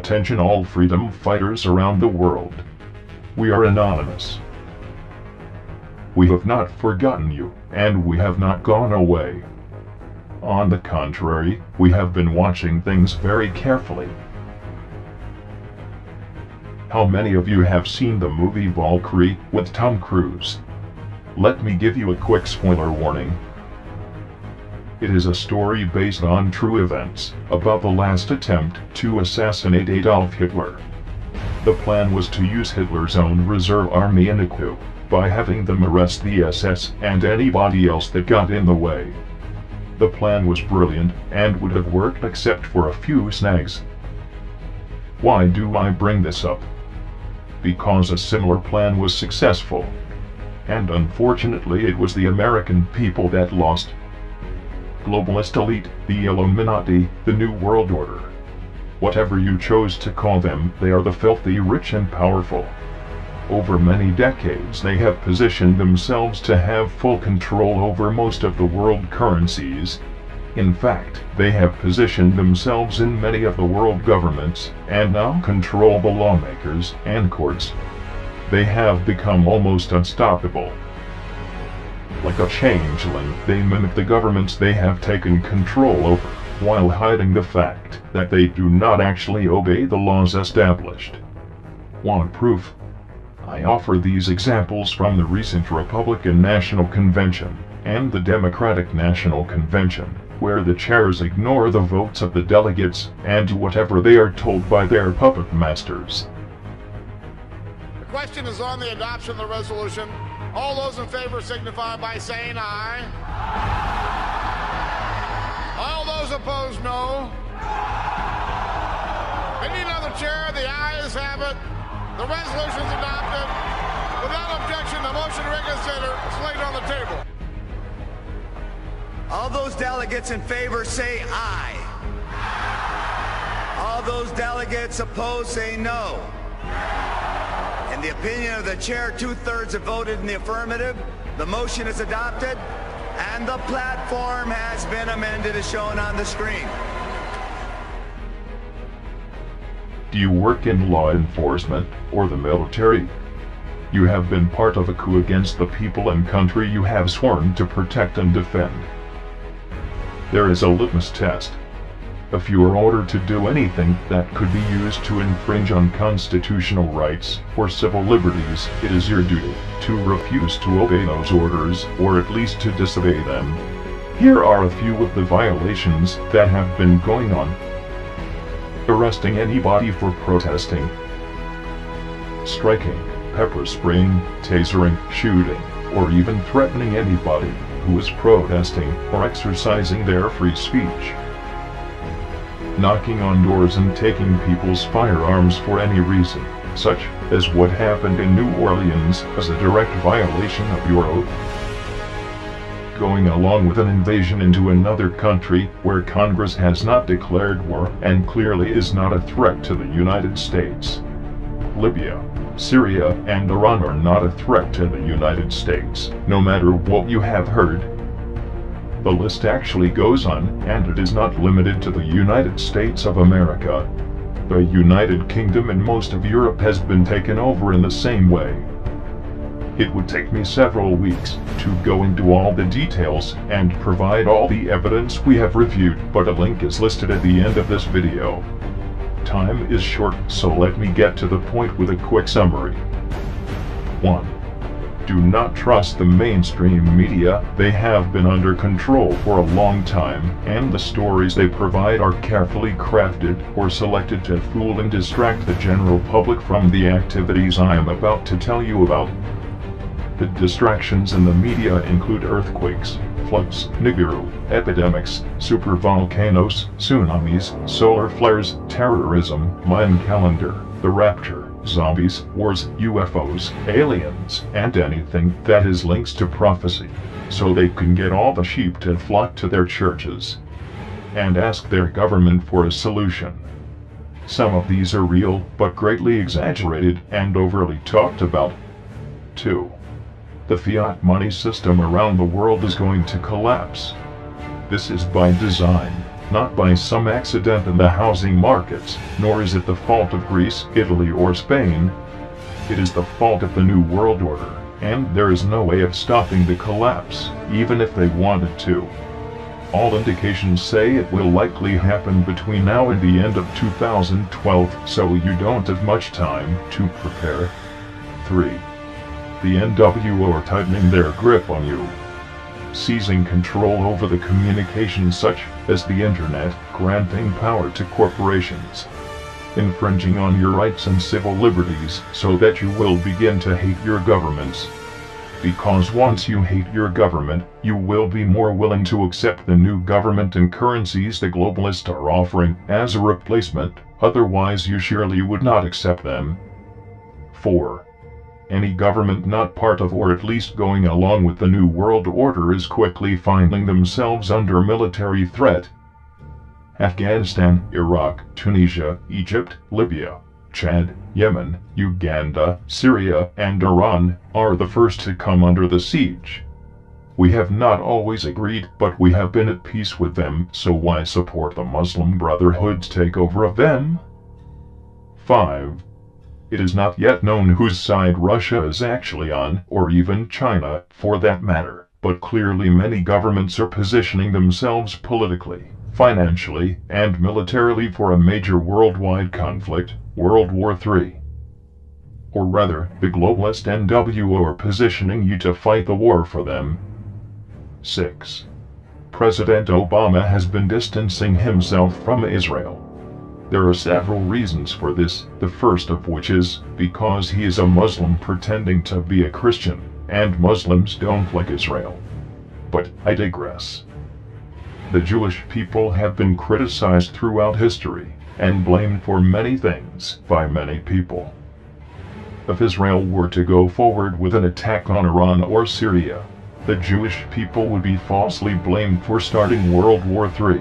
Attention all freedom fighters around the world. We are anonymous. We have not forgotten you, and we have not gone away. On the contrary, we have been watching things very carefully. How many of you have seen the movie Valkyrie with Tom Cruise? Let me give you a quick spoiler warning. It is a story based on true events, about the last attempt to assassinate Adolf Hitler. The plan was to use Hitler's own reserve army in a coup, by having them arrest the SS and anybody else that got in the way. The plan was brilliant, and would have worked except for a few snags. Why do I bring this up? Because a similar plan was successful. And unfortunately it was the American people that lost. Globalist elite, the Illuminati, the New World Order. Whatever you chose to call them, they are the filthy rich and powerful. Over many decades they have positioned themselves to have full control over most of the world currencies. In fact, they have positioned themselves in many of the world governments, and now control the lawmakers and courts. They have become almost unstoppable. Like a changeling, they mimic the governments they have taken control over, while hiding the fact that they do not actually obey the laws established. Want proof? I offer these examples from the recent Republican National Convention and the Democratic National Convention, where the chairs ignore the votes of the delegates and do whatever they are told by their puppet masters. The question is on the adoption of the resolution. All those in favor signify by saying aye. All those opposed, no. Any other chair, the ayes have it. The resolution is adopted. Without objection, the motion to reconsider is laid on the table. All those delegates in favor say aye. All those delegates opposed say no. In the opinion of the chair, 2/3 have voted in the affirmative. The motion is adopted, and the platform has been amended as shown on the screen. Do you work in law enforcement or the military? You have been part of a coup against the people and country you have sworn to protect and defend. There is a litmus test. If you are ordered to do anything that could be used to infringe on constitutional rights or civil liberties, it is your duty to refuse to obey those orders, or at least to disobey them. Here are a few of the violations that have been going on. Arresting anybody for protesting. Striking, pepper spraying, tasering, shooting, or even threatening anybody who is protesting or exercising their free speech. Knocking on doors and taking people's firearms for any reason, such as what happened in New Orleans, as a direct violation of your oath. Going along with an invasion into another country where Congress has not declared war and clearly is not a threat to the United States. Libya, Syria, and Iran are not a threat to the United States, no matter what you have heard. The list actually goes on, and it is not limited to the United States of America. The United Kingdom and most of Europe has been taken over in the same way. It would take me several weeks to go into all the details and provide all the evidence we have reviewed, but a link is listed at the end of this video. Time is short, so let me get to the point with a quick summary. 1. Do not trust the mainstream media. They have been under control for a long time, and the stories they provide are carefully crafted or selected to fool and distract the general public from the activities I am about to tell you about. The distractions in the media include earthquakes, floods, Nibiru, epidemics, supervolcanoes, tsunamis, solar flares, terrorism, Mayan calendar, the rapture, zombies, wars, UFOs, aliens, and anything that is links to prophecy, so they can get all the sheep to flock to their churches and ask their government for a solution. Some of these are real, but greatly exaggerated and overly talked about. 2. The fiat money system around the world is going to collapse. This is by design. not by some accident in the housing markets, nor is it the fault of Greece, Italy, or Spain. It is the fault of the New World Order, and there is no way of stopping the collapse, even if they wanted to. All indications say it will likely happen between now and the end of 2012, so you don't have much time to prepare. 3. The NWO are tightening their grip on you, seizing control over the communications such as the internet, granting power to corporations, infringing on your rights and civil liberties so that you will begin to hate your governments. Because once you hate your government, you will be more willing to accept the new government and currencies the globalists are offering as a replacement, otherwise you surely would not accept them. 4. Any government not part of or at least going along with the New World Order is quickly finding themselves under military threat. Afghanistan, Iraq, Tunisia, Egypt, Libya, Chad, Yemen, Uganda, Syria, and Iran are the first to come under the siege. We have not always agreed, but we have been at peace with them, so why support the Muslim Brotherhood's takeover of them? 5. It is not yet known whose side Russia is actually on, or even China, for that matter, but clearly many governments are positioning themselves politically, financially, and militarily for a major worldwide conflict, World War III. Or rather, the globalist NWO are positioning you to fight the war for them. 6. President Obama has been distancing himself from Israel. There are several reasons for this, the first of which is because he is a Muslim pretending to be a Christian, and Muslims don't like Israel. But I digress. The Jewish people have been criticized throughout history, and blamed for many things by many people. If Israel were to go forward with an attack on Iran or Syria, the Jewish people would be falsely blamed for starting World War III.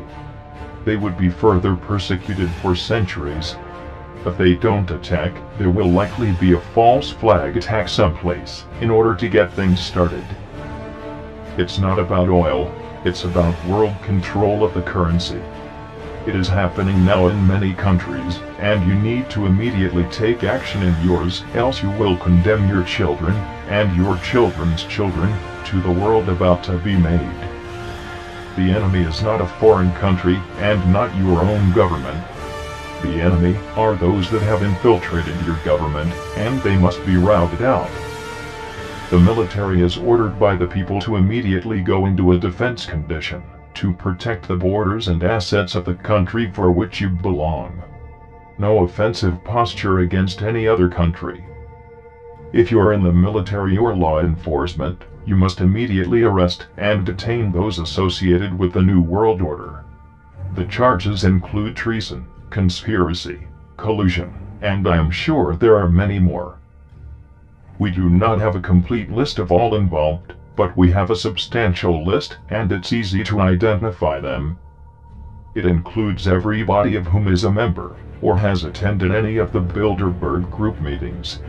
They would be further persecuted for centuries. If they don't attack, there will likely be a false flag attack someplace in order to get things started. It's not about oil, it's about world control of the currency. It is happening now in many countries, and you need to immediately take action in yours, else you will condemn your children, and your children's children, to the world about to be made. The enemy is not a foreign country, and not your own government. The enemy are those that have infiltrated your government, and they must be routed out. The military is ordered by the people to immediately go into a defense condition, to protect the borders and assets of the country for which you belong. No offensive posture against any other country. If you are in the military or law enforcement, you must immediately arrest and detain those associated with the New World Order. The charges include treason, conspiracy, collusion, and I am sure there are many more. We do not have a complete list of all involved, but we have a substantial list, and it's easy to identify them. It includes everybody of whom is a member, or has attended any of the Bilderberg Group meetings.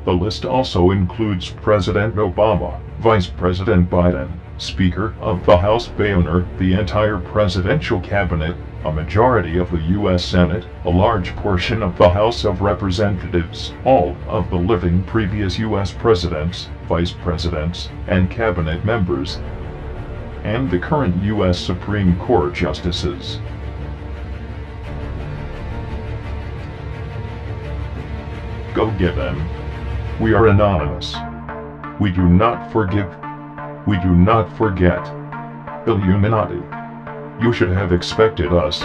The list also includes President Obama, Vice President Biden, Speaker of the House Boehner, the entire presidential cabinet, a majority of the U.S. Senate, a large portion of the House of Representatives, all of the living previous U.S. presidents, vice presidents, and cabinet members, and the current U.S. Supreme Court justices. Go get them. We are anonymous. We do not forgive. We do not forget. Illuminati. You should have expected us.